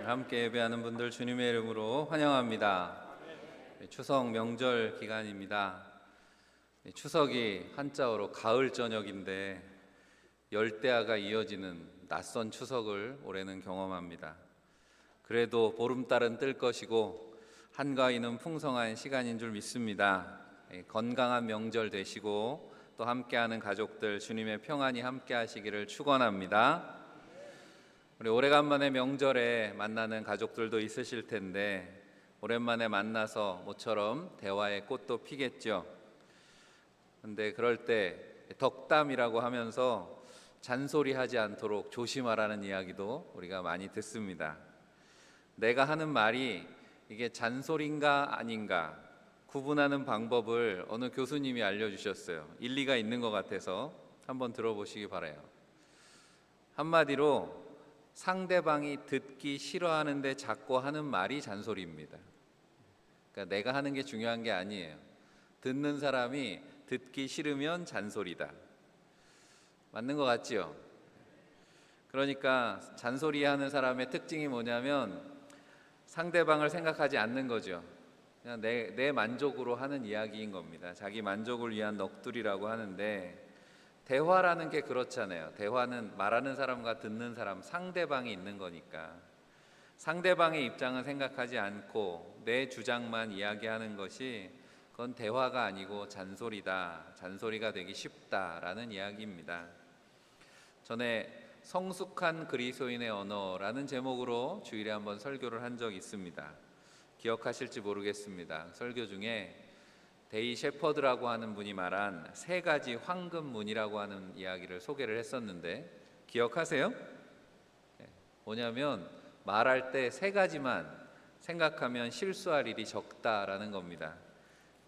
함께 예배하는 분들 주님의 이름으로 환영합니다. 추석 명절 기간입니다. 추석이 한자어로 가을 저녁인데 열대야가 이어지는 낯선 추석을 올해는 경험합니다. 그래도 보름달은 뜰 것이고 한가위는 풍성한 시간인 줄 믿습니다. 건강한 명절 되시고 또 함께하는 가족들 주님의 평안이 함께 하시기를 축원합니다. 우리 오래간만에 명절에 만나는 가족들도 있으실 텐데 오랜만에 만나서 모처럼 대화의 꽃도 피겠죠. 근데 그럴 때 덕담이라고 하면서 잔소리하지 않도록 조심하라는 이야기도 우리가 많이 듣습니다. 내가 하는 말이 이게 잔소리인가 아닌가 구분하는 방법을 어느 교수님이 알려주셨어요. 일리가 있는 것 같아서 한번 들어보시기 바라요. 한마디로 상대방이 듣기 싫어하는데 자꾸 하는 말이 잔소리입니다. 그러니까 내가 하는 게 중요한 게 아니에요. 듣는 사람이 듣기 싫으면 잔소리다. 맞는 것 같지요? 그러니까 잔소리하는 사람의 특징이 뭐냐면 상대방을 생각하지 않는 거죠. 그냥 내 만족으로 하는 이야기인 겁니다. 자기 만족을 위한 넋두리라고 하는데 대화라는 게 그렇잖아요. 대화는 말하는 사람과 듣는 사람, 상대방이 있는 거니까 상대방의 입장은 생각하지 않고 내 주장만 이야기하는 것이 그건 대화가 아니고 잔소리다. 잔소리가 되기 쉽다라는 이야기입니다. 전에 성숙한 그리스도인의 언어라는 제목으로 주일에 한번 설교를 한 적이 있습니다. 기억하실지 모르겠습니다. 설교 중에 데이 셰퍼드라고 하는 분이 말한 세 가지 황금문이라고 하는 이야기를 소개를 했었는데 기억하세요? 뭐냐면 말할 때 세 가지만 생각하면 실수할 일이 적다라는 겁니다.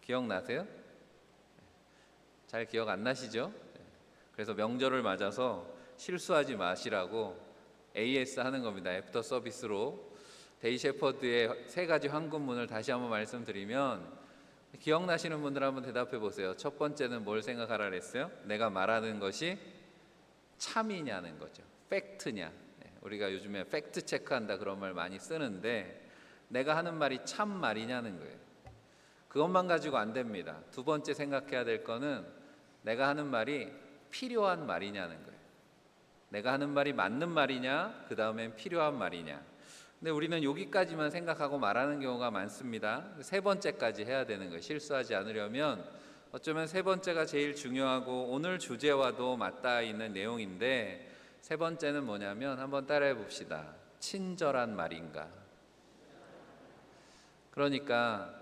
기억나세요? 잘 기억 안 나시죠? 그래서 명절을 맞아서 실수하지 마시라고 AS 하는 겁니다. 애프터 서비스로 데이 셰퍼드의 세 가지 황금문을 다시 한번 말씀드리면 기억나시는 분들 한번 대답해 보세요. 첫 번째는 뭘 생각하라 그랬어요? 내가 말하는 것이 참이냐는 거죠. 팩트냐. 우리가 요즘에 팩트 체크한다 그런 말 많이 쓰는데 내가 하는 말이 참 말이냐는 거예요. 그것만 가지고 안 됩니다. 두 번째 생각해야 될 거는 내가 하는 말이 필요한 말이냐는 거예요. 내가 하는 말이 맞는 말이냐, 그 다음엔 필요한 말이냐. 근데 우리는 여기까지만 생각하고 말하는 경우가 많습니다. 세 번째까지 해야 되는 거예요. 실수하지 않으려면 어쩌면 세 번째가 제일 중요하고 오늘 주제와도 맞닿아 있는 내용인데 세 번째는 뭐냐면 한번 따라해 봅시다. 친절한 말인가. 그러니까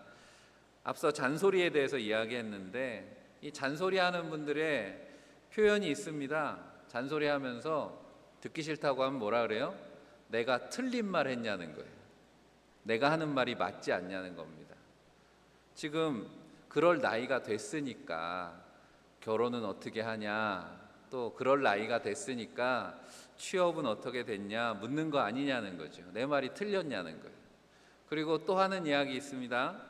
앞서 잔소리에 대해서 이야기했는데 이 잔소리하는 분들의 표현이 있습니다. 잔소리하면서 듣기 싫다고 하면 뭐라 그래요? 내가 틀린 말 했냐는 거예요. 내가 하는 말이 맞지 않냐는 겁니다. 지금 그럴 나이가 됐으니까 결혼은 어떻게 하냐, 또 그럴 나이가 됐으니까 취업은 어떻게 됐냐 묻는 거 아니냐는 거죠. 내 말이 틀렸냐는 거예요. 그리고 또 하는 이야기 있습니다.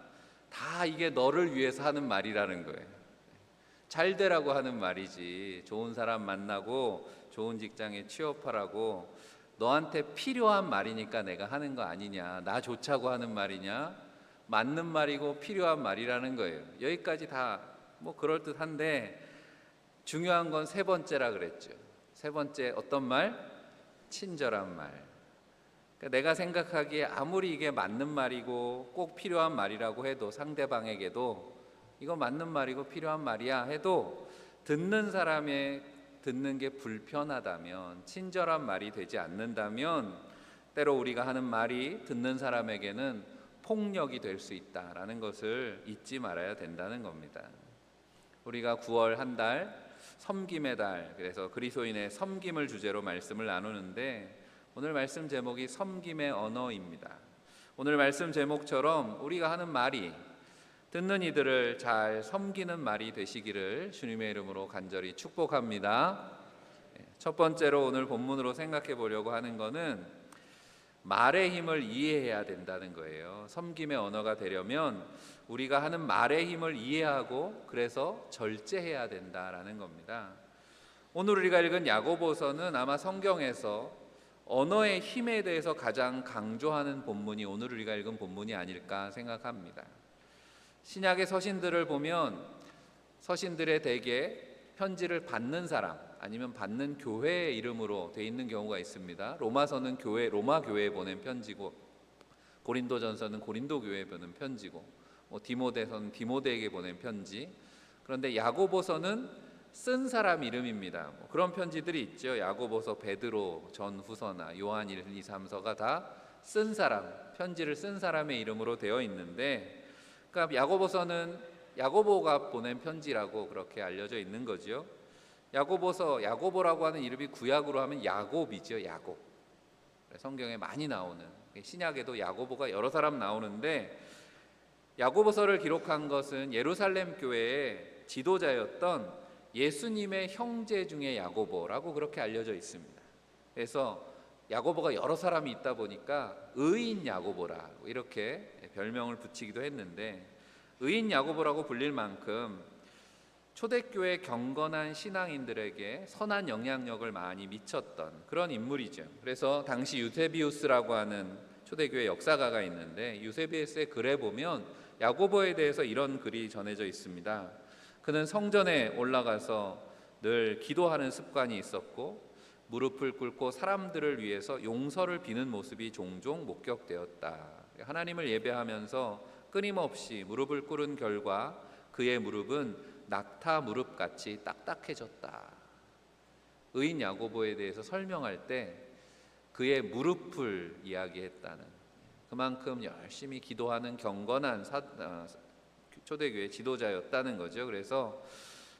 다 이게 너를 위해서 하는 말이라는 거예요. 잘 되라고 하는 말이지. 좋은 사람 만나고 좋은 직장에 취업하라고 너한테 필요한 말이니까 내가 하는 거 아니냐, 나 좋자고 하는 말이냐, 맞는 말이고 필요한 말이라는 거예요. 여기까지 다 뭐 그럴듯한데 중요한 건 세 번째라 그랬죠. 세 번째 어떤 말? 친절한 말. 그러니까 내가 생각하기에 아무리 이게 맞는 말이고 꼭 필요한 말이라고 해도 상대방에게도 이거 맞는 말이고 필요한 말이야 해도 듣는 사람의 듣는 게 불편하다면, 친절한 말이 되지 않는다면 때로 우리가 하는 말이 듣는 사람에게는 폭력이 될 수 있다라는 것을 잊지 말아야 된다는 겁니다. 우리가 9월 한 달 섬김의 달, 그래서 그리스도인의 섬김을 주제로 말씀을 나누는데 오늘 말씀 제목이 섬김의 언어입니다. 오늘 말씀 제목처럼 우리가 하는 말이 듣는 이들을 잘 섬기는 말이 되시기를 주님의 이름으로 간절히 축복합니다. 첫 번째로 오늘 본문으로 생각해 보려고 하는 것은 말의 힘을 이해해야 된다는 거예요. 섬김의 언어가 되려면 우리가 하는 말의 힘을 이해하고 그래서 절제해야 된다라는 겁니다. 오늘 우리가 읽은 야고보서는 아마 성경에서 언어의 힘에 대해서 가장 강조하는 본문이 오늘 우리가 읽은 본문이 아닐까 생각합니다. 신약의 서신들을 보면 서신들의 대개 편지를 받는 사람 아니면 받는 교회의 이름으로 돼 있는 경우가 있습니다. 로마서는 로마 교회에 보낸 편지고, 고린도전서는 고린도 교회에 보낸 편지고, 디모데서는 디모데에게 보낸 편지. 그런데 야고보서는 쓴 사람 이름입니다. 그런 편지들이 있죠. 야고보서, 베드로, 전후서나 요한 1, 2, 3서가 다 쓴 사람, 편지를 쓴 사람의 이름으로 되어 있는데, 그러니까 야고보서는 야고보가 보낸 편지라고 그렇게 알려져 있는 거죠. 야고보라고 하는 이름이 구약으로 하면 야곱이죠. 야곱. 성경에 많이 나오는, 신약에도 야고보가 여러 사람 나오는데, 야고보서를 기록한 것은 예루살렘 교회의 지도자였던 예수님의 형제 중에 야고보라고 그렇게 알려져 있습니다. 그래서 야고보가 여러 사람이 있다 보니까 의인 야고보라고 이렇게 별명을 붙이기도 했는데, 의인 야고보라고 불릴 만큼 초대교회 경건한 신앙인들에게 선한 영향력을 많이 미쳤던 그런 인물이죠. 그래서 당시 유세비우스라고 하는 초대교회 역사가가 있는데, 유세비우스의 글에 보면 야고보에 대해서 이런 글이 전해져 있습니다. 그는 성전에 올라가서 늘 기도하는 습관이 있었고, 무릎을 꿇고 사람들을 위해서 용서를 비는 모습이 종종 목격되었다. 하나님을 예배하면서 끊임없이 무릎을 꿇은 결과 그의 무릎은 낙타 무릎같이 딱딱해졌다. 의인 야고보에 대해서 설명할 때 그의 무릎을 이야기했다는, 그만큼 열심히 기도하는 경건한 초대교회 지도자였다는 거죠. 그래서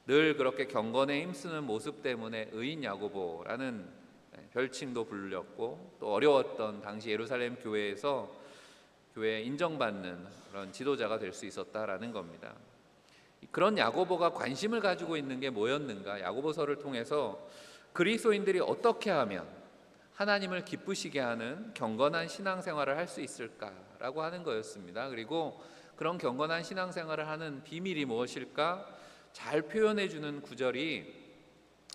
늘 그렇게 경건에 힘쓰는 모습 때문에 의인 야고보라는 별칭도 불렸고, 또 어려웠던 당시 예루살렘 교회에서 교회에 인정받는 그런 지도자가 될 수 있었다라는 겁니다. 그런 야고보가 관심을 가지고 있는 게 뭐였는가? 야고보서를 통해서 그리스도인들이 어떻게 하면 하나님을 기쁘시게 하는 경건한 신앙생활을 할 수 있을까라고 하는 거였습니다. 그리고 그런 경건한 신앙생활을 하는 비밀이 무엇일까? 잘 표현해 주는 구절이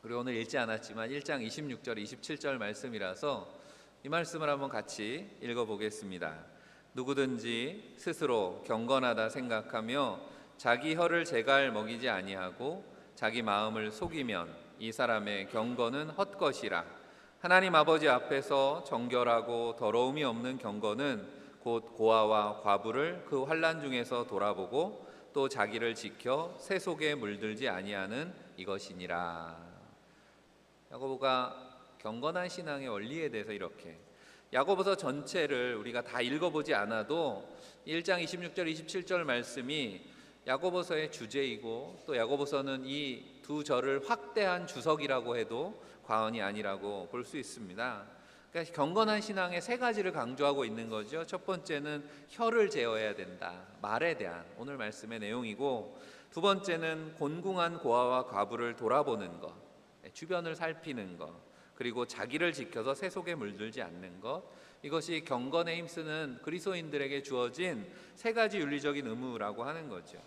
우리 오늘 읽지 않았지만 1장 26절 27절 말씀이라서 이 말씀을 한번 같이 읽어보겠습니다. 누구든지 스스로 경건하다 생각하며 자기 혀를 제갈 먹이지 아니하고 자기 마음을 속이면 이 사람의 경건은 헛것이라. 하나님 아버지 앞에서 정결하고 더러움이 없는 경건은 곧 고아와 과부를 그 환난 중에서 돌아보고 또 자기를 지켜 새 속에 물들지 아니하는 이것이니라. 야고보가 경건한 신앙의 원리에 대해서 이렇게, 야고보서 전체를 우리가 다 읽어보지 않아도 1장 26절 27절 말씀이 야고보서의 주제이고, 또 야고보서는 이 두 절을 확대한 주석이라고 해도 과언이 아니라고 볼 수 있습니다. 그러니까 경건한 신앙의 세 가지를 강조하고 있는 거죠. 첫 번째는 혀를 제어해야 된다, 말에 대한 오늘 말씀의 내용이고, 두 번째는 곤궁한 고아와 과부를 돌아보는 것, 주변을 살피는 것, 그리고 자기를 지켜서 새 속에 물들지 않는 것, 이것이 경건에 힘쓰는 그리스도인들에게 주어진 세 가지 윤리적인 의무라고 하는 거죠.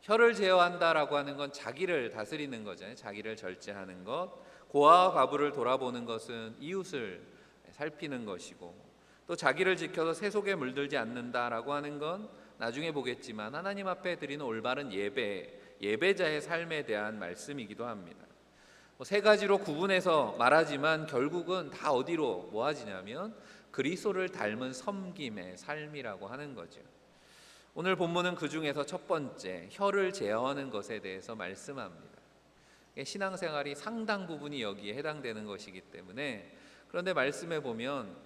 혀를 제어한다라고 하는 건 자기를 다스리는 거잖아요. 자기를 절제하는 것. 고아와 과부를 돌아보는 것은 이웃을 살피는 것이고, 또 자기를 지켜서 새 속에 물들지 않는다라고 하는 건 나중에 보겠지만 하나님 앞에 드리는 올바른 예배자의 삶에 대한 말씀이기도 합니다. 세 가지로 구분해서 말하지만 결국은 다 어디로 모아지냐면 그리스도를 닮은 섬김의 삶이라고 하는 거죠. 오늘 본문은 그 중에서 첫 번째, 혀를 제어하는 것에 대해서 말씀합니다. 신앙생활이 상당 부분이 여기에 해당되는 것이기 때문에, 그런데 말씀해 보면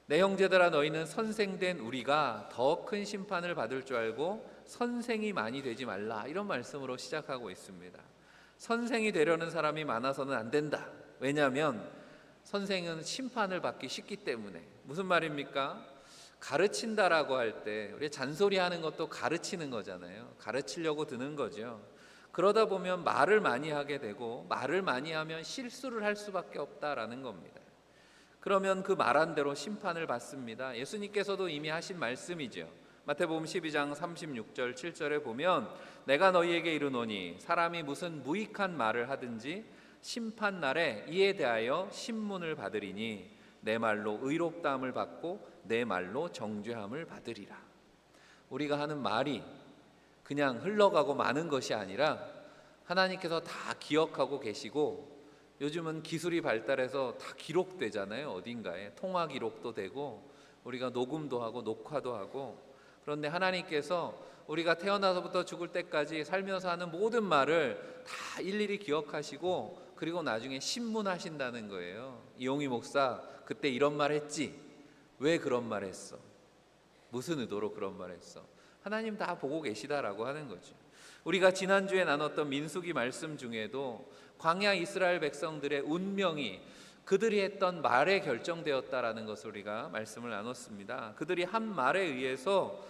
내 형제들아 너희는 선생된 우리가 더 큰 심판을 받을 줄 알고 선생이 많이 되지 말라, 이런 말씀으로 시작하고 있습니다. 선생이 되려는 사람이 많아서는 안 된다. 왜냐하면 선생은 심판을 받기 쉽기 때문에. 무슨 말입니까? 가르친다라고 할 때 우리 잔소리하는 것도 가르치는 거잖아요. 가르치려고 드는 거죠. 그러다 보면 말을 많이 하게 되고, 말을 많이 하면 실수를 할 수밖에 없다라는 겁니다. 그러면 그 말한 대로 심판을 받습니다. 예수님께서도 이미 하신 말씀이죠. 마태복음 12장 36절 7절에 보면 내가 너희에게 이르노니 사람이 무슨 무익한 말을 하든지 심판날에 이에 대하여 신문을 받으리니 내 말로 의롭다함을 받고 내 말로 정죄함을 받으리라. 우리가 하는 말이 그냥 흘러가고 마는 것이 아니라 하나님께서 다 기억하고 계시고, 요즘은 기술이 발달해서 다 기록되잖아요. 어딘가에 통화 기록도 되고 우리가 녹음도 하고 녹화도 하고. 그런데 하나님께서 우리가 태어나서부터 죽을 때까지 살면서 하는 모든 말을 다 일일이 기억하시고, 그리고 나중에 신문하신다는 거예요. 이용희 목사 그때 이런 말 했지? 왜 그런 말 했어? 무슨 의도로 그런 말 했어? 하나님 다 보고 계시다라고 하는 거죠. 우리가 지난주에 나눴던 민수기 말씀 중에도 광야 이스라엘 백성들의 운명이 그들이 했던 말에 결정되었다라는 것을 우리가 말씀을 나눴습니다. 그들이 한 말에 의해서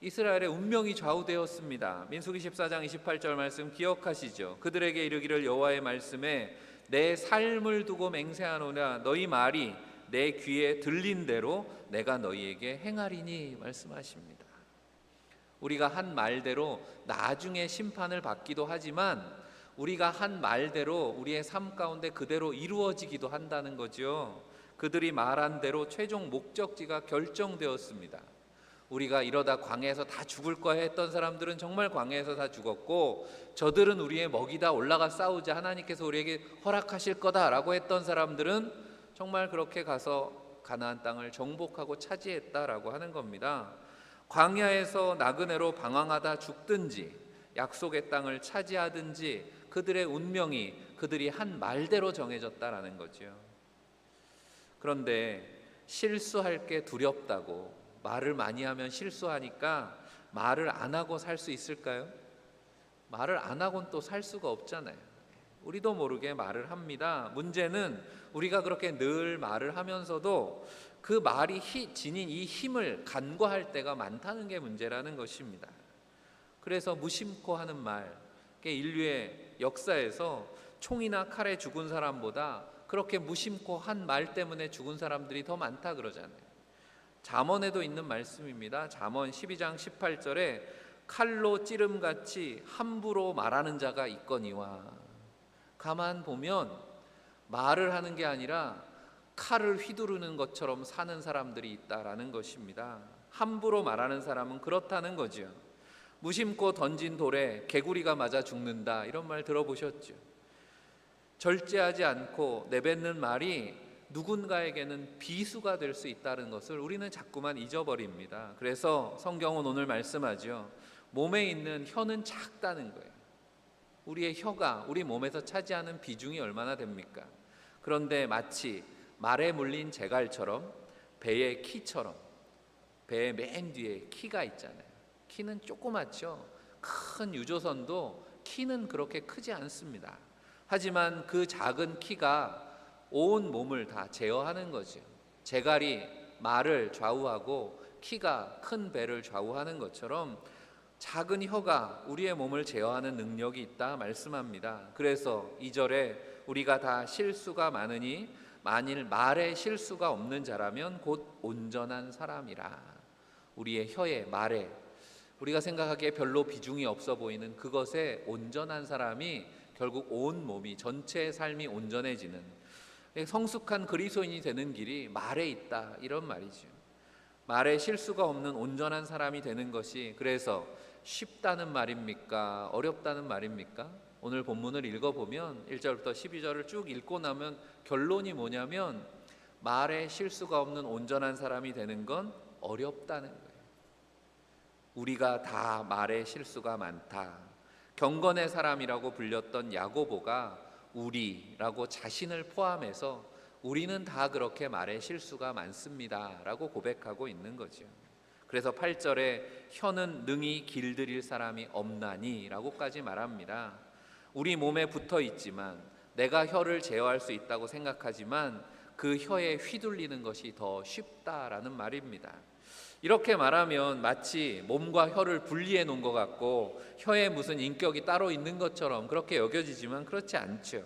이스라엘의 운명이 좌우되었습니다. 민수기 14장 28절 말씀 기억하시죠? 그들에게 이르기를 여호와의 말씀에 내 삶을 두고 맹세하노라. 너희 말이 내 귀에 들린 대로 내가 너희에게 행하리니 말씀하십니다. 우리가 한 말대로 나중에 심판을 받기도 하지만 우리가 한 말대로 우리의 삶 가운데 그대로 이루어지기도 한다는 거죠. 그들이 말한 대로 최종 목적지가 결정되었습니다. 우리가 이러다 광야에서 다 죽을 거야 했던 사람들은 정말 광야에서 다 죽었고, 저들은 우리의 먹이다 올라가 싸우자 하나님께서 우리에게 허락하실 거다라고 했던 사람들은 정말 그렇게 가서 가나안 땅을 정복하고 차지했다라고 하는 겁니다. 광야에서 나그네로 방황하다 죽든지 약속의 땅을 차지하든지 그들의 운명이 그들이 한 말대로 정해졌다라는 거죠. 그런데 실수할 게 두렵다고 말을 많이 하면 실수하니까 말을 안 하고 살 수 있을까요? 말을 안 하고는 또 살 수가 없잖아요. 우리도 모르게 말을 합니다. 문제는 우리가 그렇게 늘 말을 하면서도 그 말이 지닌 이 힘을 간과할 때가 많다는 게 문제라는 것입니다. 그래서 무심코 하는 말, 인류의 역사에서 총이나 칼에 죽은 사람보다 그렇게 무심코 한 말 때문에 죽은 사람들이 더 많다 그러잖아요. 잠언에도 있는 말씀입니다. 잠언 12장 18절에 칼로 찌름같이 함부로 말하는 자가 있거니와. 가만 보면 말을 하는 게 아니라 칼을 휘두르는 것처럼 사는 사람들이 있다라는 것입니다. 함부로 말하는 사람은 그렇다는 거죠. 무심코 던진 돌에 개구리가 맞아 죽는다, 이런 말 들어보셨죠? 절제하지 않고 내뱉는 말이 누군가에게는 비수가 될 수 있다는 것을 우리는 자꾸만 잊어버립니다. 그래서 성경은 오늘 말씀하죠. 몸에 있는 혀는 작다는 거예요. 우리의 혀가 우리 몸에서 차지하는 비중이 얼마나 됩니까? 그런데 마치 말에 물린 제갈처럼, 배의 키처럼, 배의 맨 뒤에 키가 있잖아요. 키는 조그맣죠. 큰 유조선도 키는 그렇게 크지 않습니다. 하지만 그 작은 키가 온 몸을 다 제어하는 거죠. 제갈이 말을 좌우하고 키가 큰 배를 좌우하는 것처럼 작은 혀가 우리의 몸을 제어하는 능력이 있다 말씀합니다. 그래서 2절에 우리가 다 실수가 많으니 만일 말에 실수가 없는 자라면 곧 온전한 사람이라. 우리의 혀에, 말에, 우리가 생각하기에 별로 비중이 없어 보이는 그것에 온전한 사람이 결국 온 몸이, 전체의 삶이 온전해지는, 성숙한 그리스도인이 되는 길이 말에 있다, 이런 말이죠. 말에 실수가 없는 온전한 사람이 되는 것이 그래서 쉽다는 말입니까? 어렵다는 말입니까? 오늘 본문을 읽어보면 1절부터 12절을 쭉 읽고 나면 결론이 뭐냐면 말에 실수가 없는 온전한 사람이 되는 건 어렵다는 거예요. 우리가 다 말에 실수가 많다. 경건의 사람이라고 불렸던 야고보가 우리라고 자신을 포함해서 우리는 다 그렇게 말에 실수가 많습니다 라고 고백하고 있는 거죠. 그래서 8절에 혀는 능히 길들일 사람이 없나니 라고까지 말합니다. 우리 몸에 붙어 있지만 내가 혀를 제어할 수 있다고 생각하지만 그 혀에 휘둘리는 것이 더 쉽다라는 말입니다. 이렇게 말하면 마치 몸과 혀를 분리해 놓은 것 같고 혀에 무슨 인격이 따로 있는 것처럼 그렇게 여겨지지만 그렇지 않죠.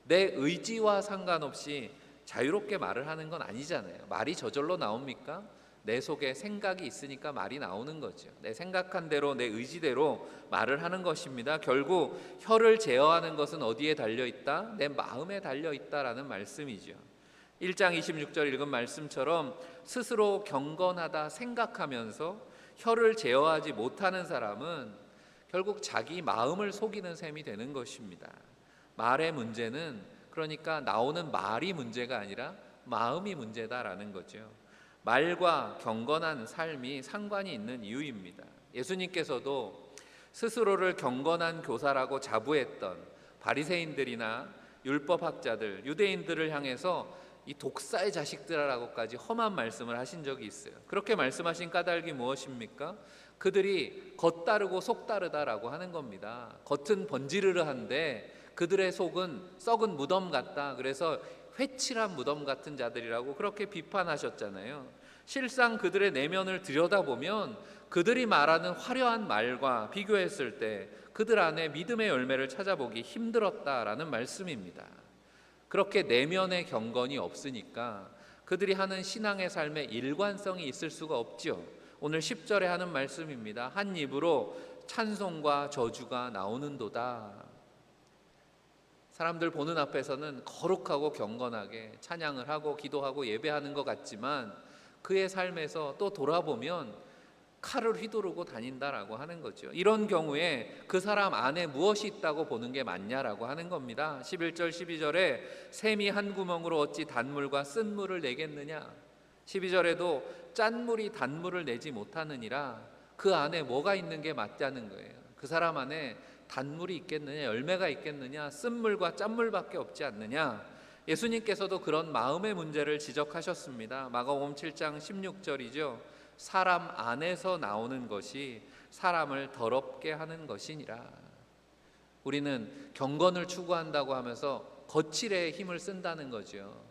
내 의지와 상관없이 자유롭게 말을 하는 건 아니잖아요. 말이 저절로 나옵니까? 내 속에 생각이 있으니까 말이 나오는 거죠. 내 생각한 대로, 내 의지대로 말을 하는 것입니다. 결국 혀를 제어하는 것은 어디에 달려있다? 내 마음에 달려있다라는 말씀이죠. 1장 26절 읽은 말씀처럼 스스로 경건하다 생각하면서 혀를 제어하지 못하는 사람은 결국 자기 마음을 속이는 셈이 되는 것입니다. 말의 문제는 그러니까 나오는 말이 문제가 아니라 마음이 문제다라는 거죠. 말과 경건한 삶이 상관이 있는 이유입니다. 예수님께서도 스스로를 경건한 교사라고 자부했던 바리새인들이나 율법학자들, 유대인들을 향해서 이 독사의 자식들아라고까지 험한 말씀을 하신 적이 있어요. 그렇게 말씀하신 까닭이 무엇입니까? 그들이 겉다르고 속다르다라고 하는 겁니다. 겉은 번지르르한데 그들의 속은 썩은 무덤 같다. 그래서 회칠한 무덤 같은 자들이라고 그렇게 비판하셨잖아요. 실상 그들의 내면을 들여다보면 그들이 말하는 화려한 말과 비교했을 때 그들 안에 믿음의 열매를 찾아보기 힘들었다라는 말씀입니다. 그렇게 내면의 경건이 없으니까 그들이 하는 신앙의 삶에 일관성이 있을 수가 없죠. 오늘 10절에 하는 말씀입니다. 한 입으로 찬송과 저주가 나오는도다. 사람들 보는 앞에서는 거룩하고 경건하게 찬양을 하고 기도하고 예배하는 것 같지만 그의 삶에서 또 돌아보면 칼을 휘두르고 다닌다라고 하는 거죠. 이런 경우에 그 사람 안에 무엇이 있다고 보는 게 맞냐라고 하는 겁니다. 11절 12절에 샘이 한 구멍으로 어찌 단물과 쓴물을 내겠느냐. 12절에도 짠물이 단물을 내지 못하느니라. 그 안에 뭐가 있는 게 맞다는 거예요. 그 사람 안에 단물이 있겠느냐, 열매가 있겠느냐, 쓴물과 짠물밖에 없지 않느냐. 예수님께서도 그런 마음의 문제를 지적하셨습니다. 마가복음 7장 16절이죠. 사람 안에서 나오는 것이 사람을 더럽게 하는 것이니라. 우리는 경건을 추구한다고 하면서 거칠의 힘을 쓴다는 거죠.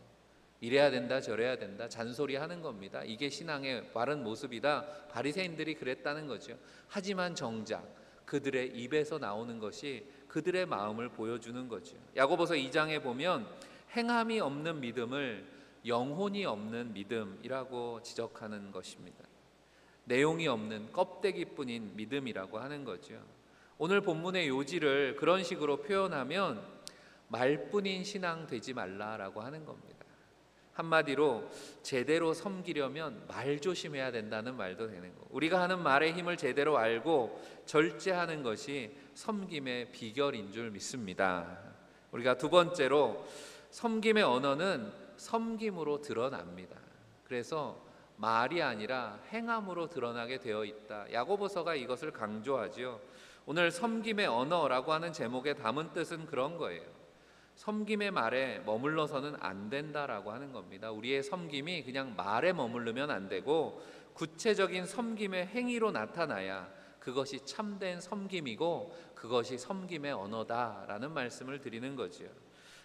이래야 된다 저래야 된다 잔소리하는 겁니다. 이게 신앙의 바른 모습이다. 바리새인들이 그랬다는 거죠. 하지만 정작 그들의 입에서 나오는 것이 그들의 마음을 보여주는 거죠. 야고보서 2장에 보면 행함이 없는 믿음을 영혼이 없는 믿음이라고 지적하는 것입니다. 내용이 없는 껍데기뿐인 믿음이라고 하는 거죠. 오늘 본문의 요지를 그런 식으로 표현하면 말뿐인 신앙 되지 말라라고 하는 겁니다. 한마디로 제대로 섬기려면 말 조심해야 된다는 말도 되는 거고, 우리가 하는 말의 힘을 제대로 알고 절제하는 것이 섬김의 비결인 줄 믿습니다. 우리가 두 번째로 섬김의 언어는 섬김으로 드러납니다. 그래서 말이 아니라 행함으로 드러나게 되어 있다. 야고보서가 이것을 강조하죠. 오늘 섬김의 언어라고 하는 제목에 담은 뜻은 그런 거예요. 섬김의 말에 머물러서는 안 된다라고 하는 겁니다. 우리의 섬김이 그냥 말에 머무르면 안 되고 구체적인 섬김의 행위로 나타나야 그것이 참된 섬김이고 그것이 섬김의 언어다라는 말씀을 드리는 거죠.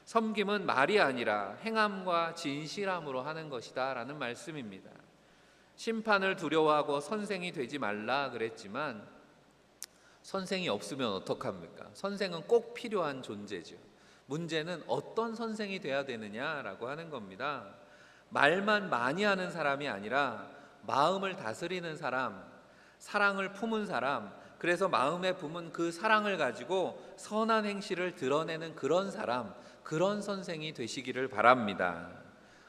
섬김은 말이 아니라 행함과 진실함으로 하는 것이다 라는 말씀입니다. 심판을 두려워하고 선생이 되지 말라 그랬지만 선생이 없으면 어떡합니까? 선생은 꼭 필요한 존재죠. 문제는 어떤 선생이 돼야 되느냐라고 하는 겁니다. 말만 많이 하는 사람이 아니라 마음을 다스리는 사람, 사랑을 품은 사람, 그래서 마음에 품은 그 사랑을 가지고 선한 행실을 드러내는 그런 사람, 그런 선생이 되시기를 바랍니다.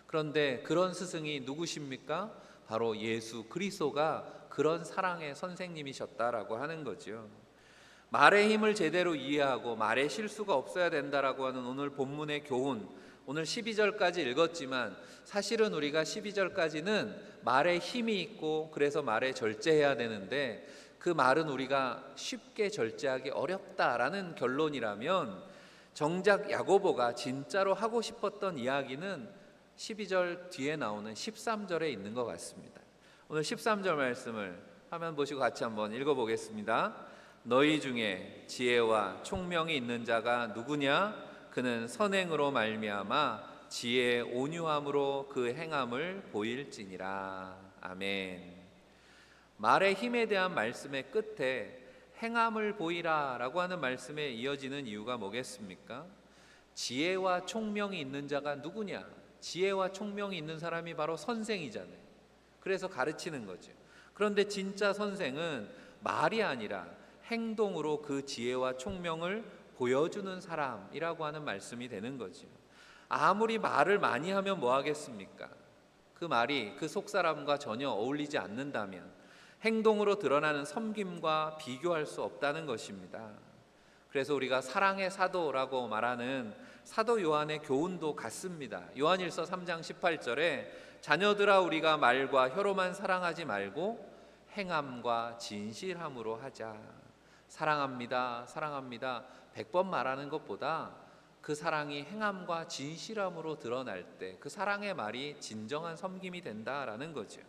그런데 그런 스승이 누구십니까? 바로 예수 그리스도가 그런 사랑의 선생님이셨다라고 하는 거죠. 말의 힘을 제대로 이해하고 말에 실수가 없어야 된다라고 하는 오늘 본문의 교훈, 오늘 12절까지 읽었지만 사실은 우리가 12절까지는 말에 힘이 있고 그래서 말에 절제해야 되는데 그 말은 우리가 쉽게 절제하기 어렵다라는 결론이라면 정작 야고보가 진짜로 하고 싶었던 이야기는 12절 뒤에 나오는 13절에 있는 것 같습니다. 오늘 13절 말씀을 화면 보시고 같이 한번 읽어보겠습니다. 너희 중에 지혜와 총명이 있는 자가 누구냐? 그는 선행으로 말미암아 지혜의 온유함으로 그 행함을 보일지니라. 아멘. 말의 힘에 대한 말씀의 끝에 행함을 보이라 라고 하는 말씀에 이어지는 이유가 뭐겠습니까? 지혜와 총명이 있는 자가 누구냐? 지혜와 총명이 있는 사람이 바로 선생이잖아요. 그래서 가르치는 거죠. 그런데 진짜 선생은 말이 아니라 행동으로 그 지혜와 총명을 보여주는 사람이라고 하는 말씀이 되는 거죠. 아무리 말을 많이 하면 뭐 하겠습니까? 그 말이 그 속사람과 전혀 어울리지 않는다면 행동으로 드러나는 섬김과 비교할 수 없다는 것입니다. 그래서 우리가 사랑의 사도라고 말하는 사도 요한의 교훈도 같습니다. 요한일서 3장 18절에 자녀들아 우리가 말과 혀로만 사랑하지 말고 행함과 진실함으로 하자. 사랑합니다, 사랑합니다 100번 말하는 것보다 그 사랑이 행함과 진실함으로 드러날 때 그 사랑의 말이 진정한 섬김이 된다라는 거죠.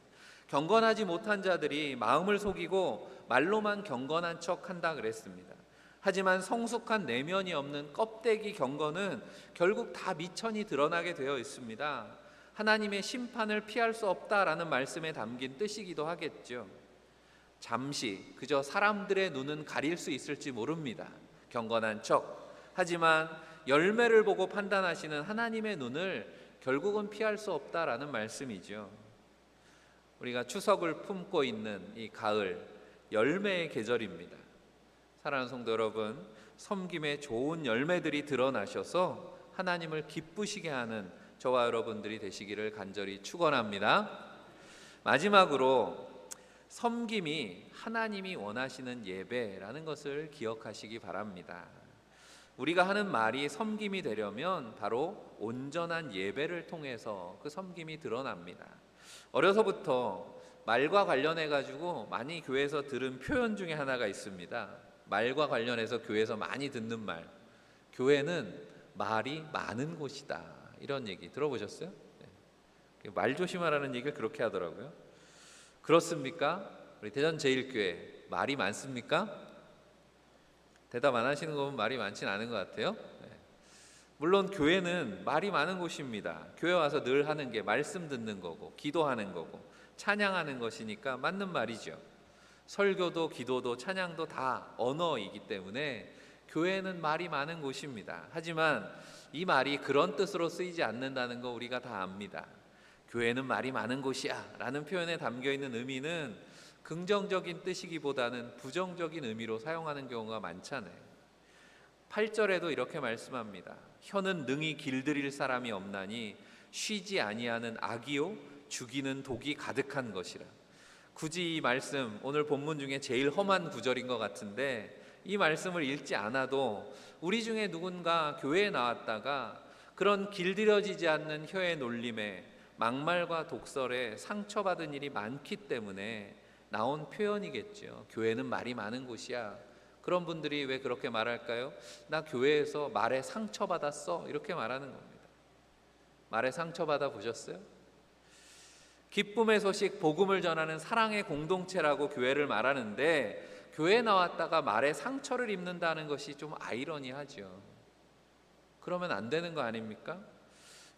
경건하지 못한 자들이 마음을 속이고 말로만 경건한 척 한다 그랬습니다. 하지만 성숙한 내면이 없는 껍데기 경건은 결국 다 미천이 드러나게 되어 있습니다. 하나님의 심판을 피할 수 없다라는 말씀에 담긴 뜻이기도 하겠죠. 잠시 그저 사람들의 눈은 가릴 수 있을지 모릅니다. 경건한 척. 하지만 열매를 보고 판단하시는 하나님의 눈을 결국은 피할 수 없다라는 말씀이죠. 우리가 추석을 품고 있는 이 가을, 열매의 계절입니다. 사랑하는 성도 여러분, 섬김의 좋은 열매들이 드러나셔서 하나님을 기쁘시게 하는 저와 여러분들이 되시기를 간절히 축원합니다. 마지막으로 섬김이 하나님이 원하시는 예배라는 것을 기억하시기 바랍니다. 우리가 하는 말이 섬김이 되려면 바로 온전한 예배를 통해서 그 섬김이 드러납니다. 어려서부터 말과 관련해 가지고 많이 교회에서 들은 표현 중에 하나가 있습니다. 말과 관련해서 교회에서 많이 듣는 말, 교회는 말이 많은 곳이다, 이런 얘기 들어보셨어요? 네. 말 조심하라는 얘기를 그렇게 하더라고요. 그렇습니까? 우리 대전제일교회 말이 많습니까? 대답 안 하시는 거 보면 말이 많진 않은 것 같아요. 네. 물론 교회는 말이 많은 곳입니다. 교회 와서 늘 하는 게 말씀 듣는 거고 기도하는 거고 찬양하는 것이니까 맞는 말이죠. 설교도 기도도 찬양도 다 언어이기 때문에 교회는 말이 많은 곳입니다. 하지만 이 말이 그런 뜻으로 쓰이지 않는다는 거 우리가 다 압니다. 교회는 말이 많은 곳이야 라는 표현에 담겨있는 의미는 긍정적인 뜻이기보다는 부정적인 의미로 사용하는 경우가 많잖아요. 8절에도 이렇게 말씀합니다. 혀는 능히 길들일 사람이 없나니 쉬지 아니하는 악이요 죽이는 독이 가득한 것이라. 굳이 이 말씀, 오늘 본문 중에 제일 험한 구절인 것 같은데 이 말씀을 읽지 않아도 우리 중에 누군가 교회에 나왔다가 그런 길들여지지 않는 혀의 놀림에 막말과 독설에 상처받은 일이 많기 때문에 나온 표현이겠죠. 교회는 말이 많은 곳이야. 그런 분들이 왜 그렇게 말할까요? 나 교회에서 말에 상처받았어, 이렇게 말하는 겁니다. 말에 상처받아 보셨어요? 기쁨의 소식, 복음을 전하는 사랑의 공동체라고 교회를 말하는데 교회에 나왔다가 말에 상처를 입는다는 것이 좀 아이러니하죠. 그러면 안 되는 거 아닙니까?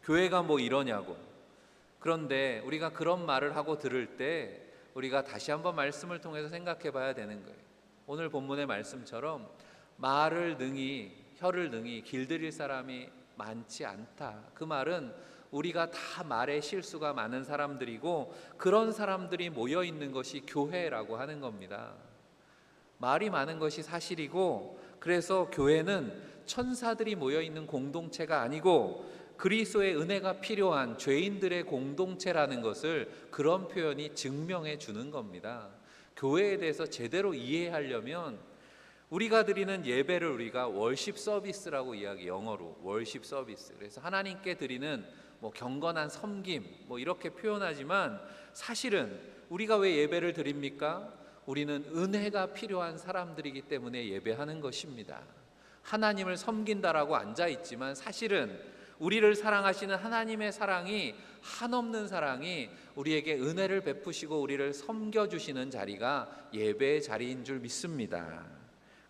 교회가 뭐 이러냐고. 그런데 우리가 그런 말을 하고 들을 때 우리가 다시 한번 말씀을 통해서 생각해 봐야 되는 거예요. 오늘 본문의 말씀처럼 말을 능히, 혀를 능히 길들일 사람이 많지 않다. 그 말은 우리가 다 말에 실수가 많은 사람들이고 그런 사람들이 모여 있는 것이 교회라고 하는 겁니다. 말이 많은 것이 사실이고, 그래서 교회는 천사들이 모여 있는 공동체가 아니고 그리스도의 은혜가 필요한 죄인들의 공동체라는 것을 그런 표현이 증명해 주는 겁니다. 교회에 대해서 제대로 이해하려면 우리가 드리는 예배를 우리가 월십 서비스라고 이야기, 영어로 월십 서비스. 그래서 하나님께 드리는 경건한 섬김 이렇게 표현하지만 사실은 우리가 왜 예배를 드립니까? 우리는 은혜가 필요한 사람들이기 때문에 예배하는 것입니다. 하나님을 섬긴다라고 앉아 있지만 사실은 우리를 사랑하시는 하나님의 사랑이, 한없는 사랑이 우리에게 은혜를 베푸시고 우리를 섬겨주시는 자리가 예배의 자리인 줄 믿습니다.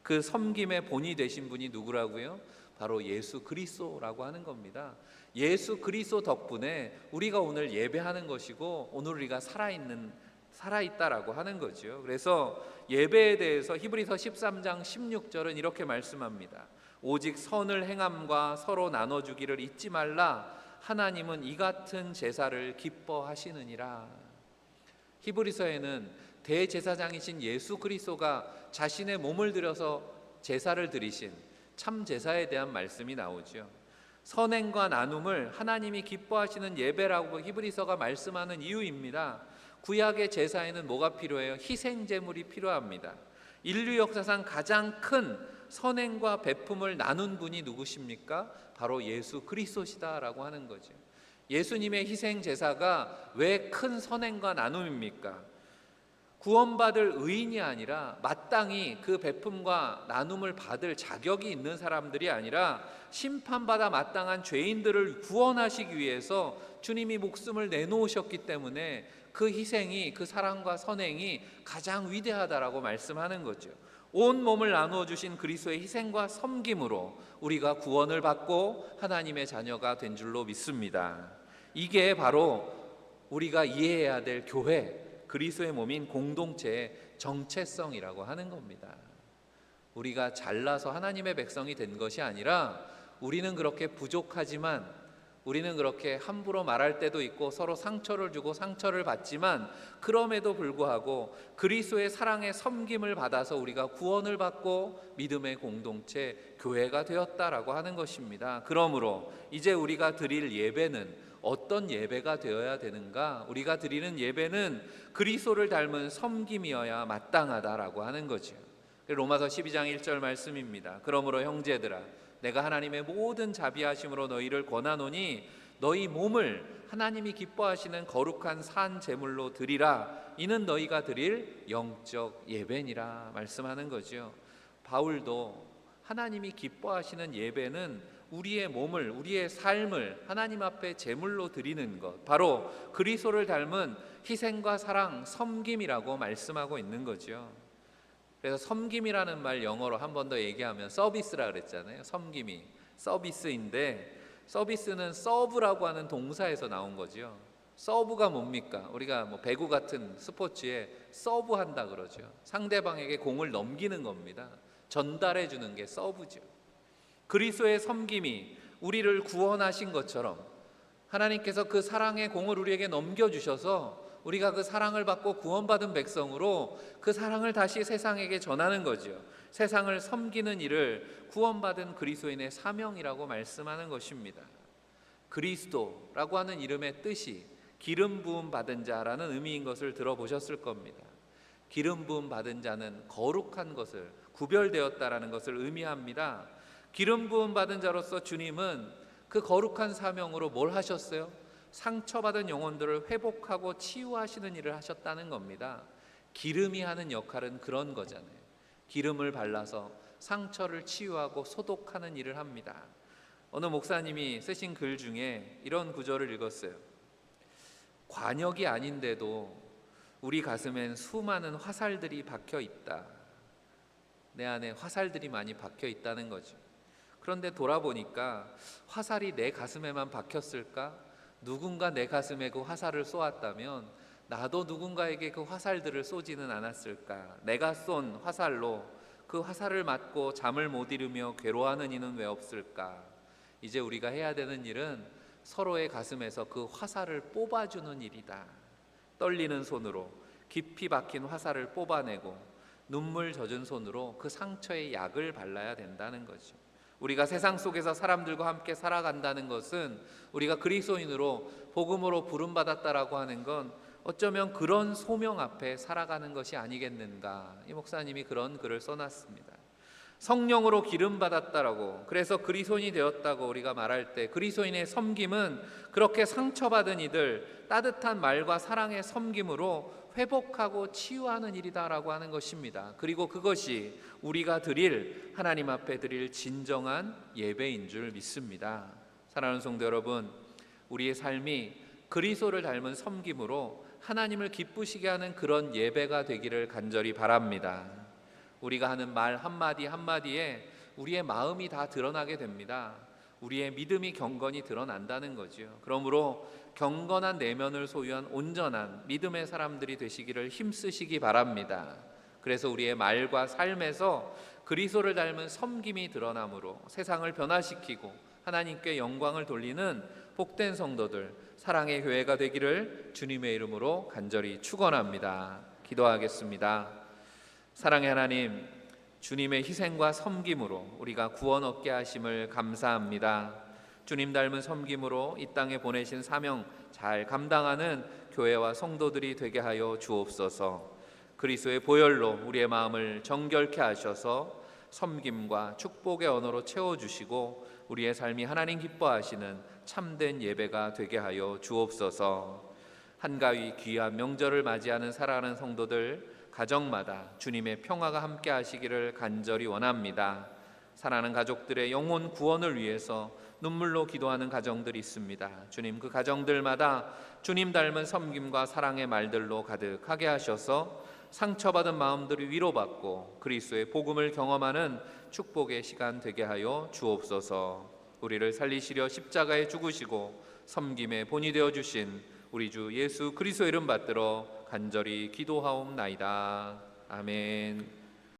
그 섬김의 본이 되신 분이 누구라고요? 바로 예수 그리스도라고 하는 겁니다. 예수 그리스도 덕분에 우리가 오늘 예배하는 것이고 오늘 우리가 살아있다라고 하는 거죠. 그래서 예배에 대해서 히브리서 13장 16절은 이렇게 말씀합니다. 오직 선을 행함과 서로 나눠주기를 잊지 말라. 하나님은 이 같은 제사를 기뻐하시느니라. 히브리서에는 대제사장이신 예수 그리스도가 자신의 몸을 들여서 제사를 드리신 참 제사에 대한 말씀이 나오죠. 선행과 나눔을 하나님이 기뻐하시는 예배라고 히브리서가 말씀하는 이유입니다. 구약의 제사에는 뭐가 필요해요? 희생 제물이 필요합니다. 인류 역사상 가장 큰 선행과 베품을 나눈 분이 누구십니까? 바로 예수 그리스도시다라고 하는 거죠. 예수님의 희생 제사가 왜 큰 선행과 나눔입니까? 구원받을 의인이 아니라 마땅히 그 베품과 나눔을 받을 자격이 있는 사람들이 아니라 심판받아 마땅한 죄인들을 구원하시기 위해서 주님이 목숨을 내놓으셨기 때문에 그 희생이, 그 사랑과 선행이 가장 위대하다라고 말씀하는 거죠. 온 몸을 나누어 주신 그리스도의 희생과 섬김으로 우리가 구원을 받고 하나님의 자녀가 된 줄로 믿습니다. 이게 바로 우리가 이해해야 될 교회, 그리스도의 몸인 공동체의 정체성이라고 하는 겁니다. 우리가 잘나서 하나님의 백성이 된 것이 아니라 우리는 그렇게 부족하지만, 우리는 그렇게 함부로 말할 때도 있고 서로 상처를 주고 상처를 받지만, 그럼에도 불구하고 그리스도의 사랑의 섬김을 받아서 우리가 구원을 받고 믿음의 공동체, 교회가 되었다라고 하는 것입니다. 그러므로 이제 우리가 드릴 예배는 어떤 예배가 되어야 되는가? 우리가 드리는 예배는 그리스도를 닮은 섬김이어야 마땅하다라고 하는 거죠. 로마서 12장 1절 말씀입니다. 그러므로 형제들아, 내가 하나님의 모든 자비하심으로 너희를 권하노니 너희 몸을 하나님이 기뻐하시는 거룩한 산 제물로 드리라. 이는 너희가 드릴 영적 예배니라 말씀하는 거죠. 바울도 하나님이 기뻐하시는 예배는 우리의 몸을, 우리의 삶을 하나님 앞에 제물로 드리는 것, 바로 그리스도를 닮은 희생과 사랑, 섬김이라고 말씀하고 있는 거죠. 그래서 섬김이라는 말 영어로 한 번 더 얘기하면 서비스라 그랬잖아요. 섬김이 서비스인데, 서비스는 서브라고 하는 동사에서 나온 거죠. 서브가 뭡니까? 우리가 배구 같은 스포츠에 서브한다 그러죠. 상대방에게 공을 넘기는 겁니다. 전달해 주는 게 서브죠. 그리스도의 섬김이 우리를 구원하신 것처럼 하나님께서 그 사랑의 공을 우리에게 넘겨주셔서 우리가 그 사랑을 받고 구원받은 백성으로 그 사랑을 다시 세상에게 전하는 거죠. 세상을 섬기는 일을 구원받은 그리스도인의 사명이라고 말씀하는 것입니다. 그리스도라고 하는 이름의 뜻이 기름 부음 받은 자라는 의미인 것을 들어보셨을 겁니다. 기름 부음 받은 자는 거룩한 것을, 구별되었다라는 것을 의미합니다. 기름 부음 받은 자로서 주님은 그 거룩한 사명으로 뭘 하셨어요? 상처받은 영혼들을 회복하고 치유하시는 일을 하셨다는 겁니다. 기름이 하는 역할은 그런 거잖아요. 기름을 발라서 상처를 치유하고 소독하는 일을 합니다. 어느 목사님이 쓰신 글 중에 이런 구절을 읽었어요. 관역이 아닌데도 우리 가슴엔 수많은 화살들이 박혀 있다. 내 안에 화살들이 많이 박혀 있다는 거죠. 그런데 돌아보니까 화살이 내 가슴에만 박혔을까? 누군가 내 가슴에 그 화살을 쏘았다면 나도 누군가에게 그 화살들을 쏘지는 않았을까? 내가 쏜 화살로 그 화살을 맞고 잠을 못 이루며 괴로워하는 이는 왜 없을까? 이제 우리가 해야 되는 일은 서로의 가슴에서 그 화살을 뽑아주는 일이다. 떨리는 손으로 깊이 박힌 화살을 뽑아내고 눈물 젖은 손으로 그 상처에 약을 발라야 된다는 거죠. 우리가 세상 속에서 사람들과 함께 살아간다는 것은 우리가 그리스도인으로 복음으로 부름받았다라고 하는 건 어쩌면 그런 소명 앞에 살아가는 것이 아니겠는가. 이 목사님이 그런 글을 써놨습니다. 성령으로 기름 받았다라고, 그래서 그리스도인이 되었다고 우리가 말할 때 그리스도인의 섬김은 그렇게 상처받은 이들 따뜻한 말과 사랑의 섬김으로 회복하고 치유하는 일이다라고 하는 것입니다. 그리고 그것이 우리가 드릴, 하나님 앞에 드릴 진정한 예배인 줄 믿습니다. 사랑하는 성도 여러분, 우리의 삶이 그리스도를 닮은 섬김으로 하나님을 기쁘시게 하는 그런 예배가 되기를 간절히 바랍니다. 우리가 하는 말 한마디 한마디에 우리의 마음이 다 드러나게 됩니다. 우리의 믿음이 경건히 드러난다는 거죠. 그러므로 경건한 내면을 소유한 온전한 믿음의 사람들이 되시기를 힘쓰시기 바랍니다. 그래서 우리의 말과 삶에서 그리스도를 닮은 섬김이 드러나므로 세상을 변화시키고 하나님께 영광을 돌리는 복된 성도들, 사랑의 교회가 되기를 주님의 이름으로 간절히 축원합니다. 기도하겠습니다. 사랑의 하나님, 주님의 희생과 섬김으로 우리가 구원 얻게 하심을 감사합니다. 주님 닮은 섬김으로 이 땅에 보내신 사명 잘 감당하는 교회와 성도들이 되게 하여 주옵소서. 그리스도의 보혈로 우리의 마음을 정결케 하셔서 섬김과 축복의 언어로 채워주시고 우리의 삶이 하나님 기뻐하시는 참된 예배가 되게 하여 주옵소서. 한가위 귀한 명절을 맞이하는 사랑하는 성도들 가정마다 주님의 평화가 함께 하시기를 간절히 원합니다. 사랑하는 가족들의 영혼 구원을 위해서 눈물로 기도하는 가정들이 있습니다. 주님, 그 가정들마다 주님 닮은 섬김과 사랑의 말들로 가득하게 하셔서 상처받은 마음들이 위로받고 그리스도의 복음을 경험하는 축복의 시간 되게 하여 주옵소서. 우리를 살리시려 십자가에 죽으시고 섬김의 본이 되어 주신 우리 주 예수 그리스도 이름 받들어 간절히 기도하옵나이다. 아멘.